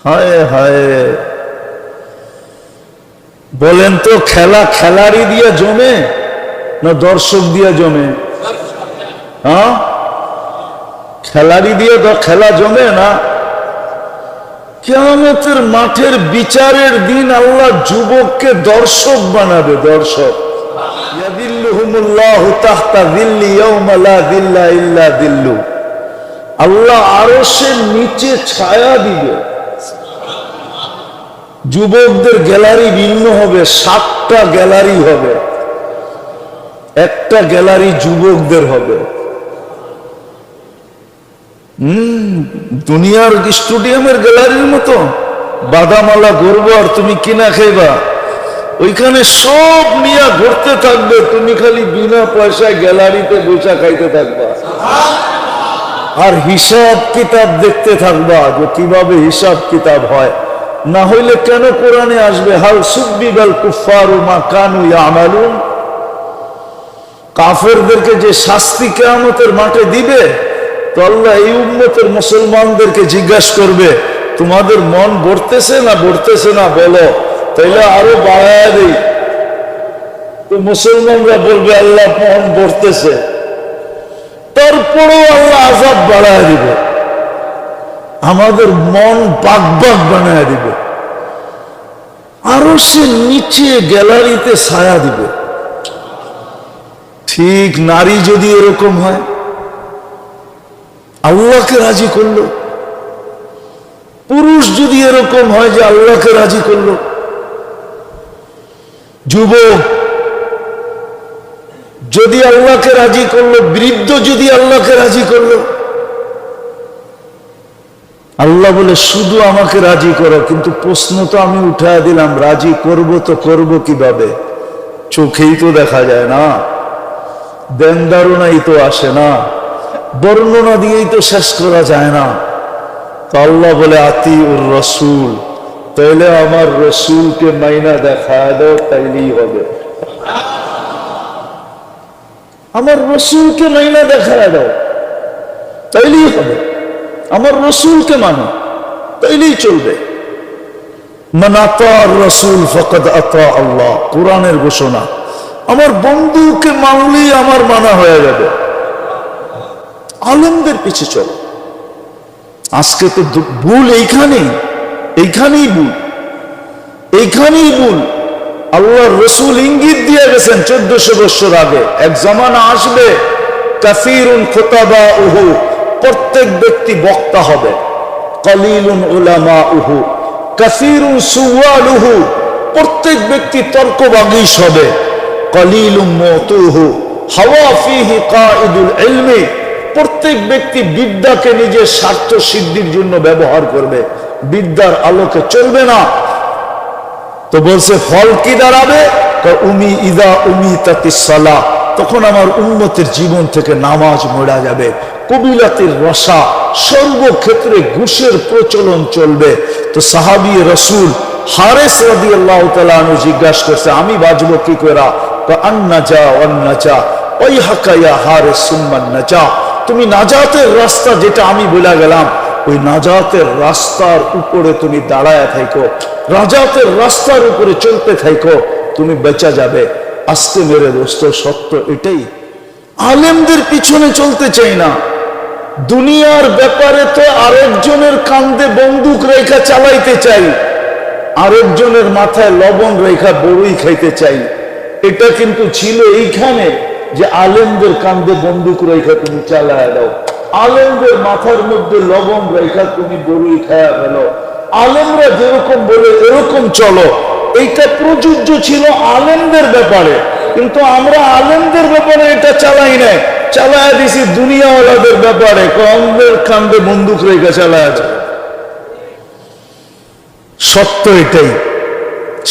হায় হায়, বলেন তো খেলা খেলারি দিয়ে জমে না দর্শক দিয়ে জমে? হ্যাঁ, খেলারি দিয়ে খেলা জমে না। কিয়ামতের মাঠের বিচারের দিন আল্লাহ যুবককে দর্শক বানাবে, দর্শক। ইয়াদিল্লুহুমুল্লাহু তাহতা যিল্লি ইয়াওমা লা যিল্লা ইল্লা যিল্লু। আল্লাহ আরশের নিচে ছায়া দিবে। যুবকদের গ্যালারি ভিন্ন হবে, 7টা গ্যালারি হবে, একটা গ্যালারি যুবকদের হবে। দুনিয়ার স্টেডিয়ামের গ্যালারির মতো বাদামালা গড়বো আর তুমি কিনা খাইবা, ওইখানে সব নিয়ে ঘুরতে থাকবে, তুমি খালি বিনা পয়সায় গ্যালারিতে বসে খাইতে থাকবা আর হিসাব কিতাব দেখতে থাকবা যে কিভাবে হিসাব কিতাব হয়। না হইলে কেন কোরআনে আসবে হাল সুব্বিবাল কুফফারু মা কানু ইয়ামালুন? কাফেরদেরকে যে শাস্তি কিয়ামতের মাঠে দিবে, তো আল্লাহ এই উম্মতের মুসলমানদেরকে জিজ্ঞাসা করবে তোমাদের মন ভরতেছে না ভরতেছে না বলো, তাইলে আরো বাড়ায় দেই। তো মুসলমানরা বলবে আল্লাহ মন ভরতেছে, তারপরেও আল্লাহ আযাব বাড়ায় দিবে, আমাদের মন বাগ বাগ বানায় দিবে, আরো সে নিচে গ্যালারিতে ছায়া দিবে। ঠিক নারী যদি এরকম হয়, আল্লাহকে রাজি করলো, পুরুষ যদি এরকম হয় যে আল্লাহকে রাজি করলো, যুবক যদি আল্লাহকে রাজি করলো, বৃদ্ধ যদি আল্লাহকে রাজি করলো, আল্লাহ বলে শুধু আমাকে রাজি করো। কিন্তু প্রশ্ন তো আমি উঠায় দিলাম, রাজি করব তো করব কিভাবে? চোখেই তো দেখা যায় না, দেন ধারণাই তো আসে না, বর্ণনা দিয়েই তো শেষ করা যায় না। তো আল্লাহ বলে আতিউর রাসূল, তাইলে আমার রসুলকে মাইনা দেখায় দাও, তাইলেই হবে। আমার রসুলকে মাইনা দেখায় দাও, তাইলেই হবে। আমার রসুলকে মানো, তাইলেই চলবে। মান আতা'আর রাসূল ফাকাদ আতা আল্লাহ, কোরআনের ঘোষণা। আমার বন্ধুকে মানলেই আমার মানা হয়ে যাবে। আলেমদের পিছে চলো। আজকে তো ভুল এইখানেই, এইখানেই ভুল, এইখানেই ভুল। আল্লাহর রাসূল ইঙ্গিত দিয়ে গেছেন 1400 বছর আগে, এক জামানা আসবে কাসীরুন খুতাবাউহু, প্রত্যেক ব্যক্তি বক্তা হবে, কলিলুন উলামাউহু কাসীরুন সুওয়ালুহু, প্রত্যেক ব্যক্তি তর্কবাগীশ হবে, কলিলুম মুতুহু হাওয়া ফীহি কাঈদুল ইলমি, প্রত্যেক ব্যক্তি বিদ্যাকে নিজের স্বার্থ সিদ্ধির জন্য ব্যবহার করবে, বিদ্যার আলোকে চলবে না। তো বলছে ফল কি দাঁড়াবে? উমি ইদা উমিতাতিস সালাহ, তখন আমার উম্মতের জীবন থেকে নামাজ মরা যাবে। কবিলাতের রসা, সর্বক্ষেত্রে ঘুষের প্রচলন চলবে। তো সাহাবী রাসূল হারেস রাদিয়াল্লাহু তাআলা আনহু জিজ্ঞাসা করছে আমি বাঁচবো কি করে? আন্নাজা ওয়ান্নাজা ওয়াইহাকা ইয়া হারেস সুম্মান নাজা, তুমি নাজাতের রাস্তা যেটা আমি বলে গেলাম, ওই নাজাতের রাস্তার উপরে তুমি দাঁড়ায় থাকো, নাজাতের রাস্তার উপরে চলতে থাকো, তুমি বেঁচে যাবে। আজকে মেরে দোস্ত সত্য এটাই, আলেমদের পিছনে চলতে চাই না। দুনিয়ার ব্যাপারে তো আরেকজনের কাঁধে বন্দুক রেখা চালাইতে চাই, আরেকজনের মাথায় লবণ রেখা বড়ই খাইতে চাই। এটা কিন্তু ছিল এইখানে যে আলেমদের কাঁধে বন্দুক রেখা তুমি চালায় দাও, আলেমদের মাথার মধ্যে লবণ রেখা তুমি বড়ই খায়া ফেলো, আলেমরা যেরকম বলে এরকম চলো। এইটা প্রযোজ্য ছিল আলেমদের ব্যাপারে, কিন্তু আমরা আলেমদের ব্যাপারে এটা চালাই নাই, চালায় দিছি দুনিয়াওয়ালাদের ব্যাপারে, কমদের কাঁধে বন্দুক রেখা চালায় আছে। সত্য এটাই।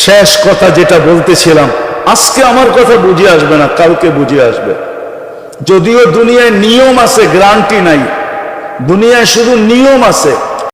শেষ কথা যেটা বলতেছিলাম, আজকে আমার কথা বুঝে আসবে না, কালকে বুঝে আসবে। যদিও দুনিয়ায় নিয়ম আছে, গ্যারান্টি নাই, দুনিয়ায় শুধু নিয়ম আছে।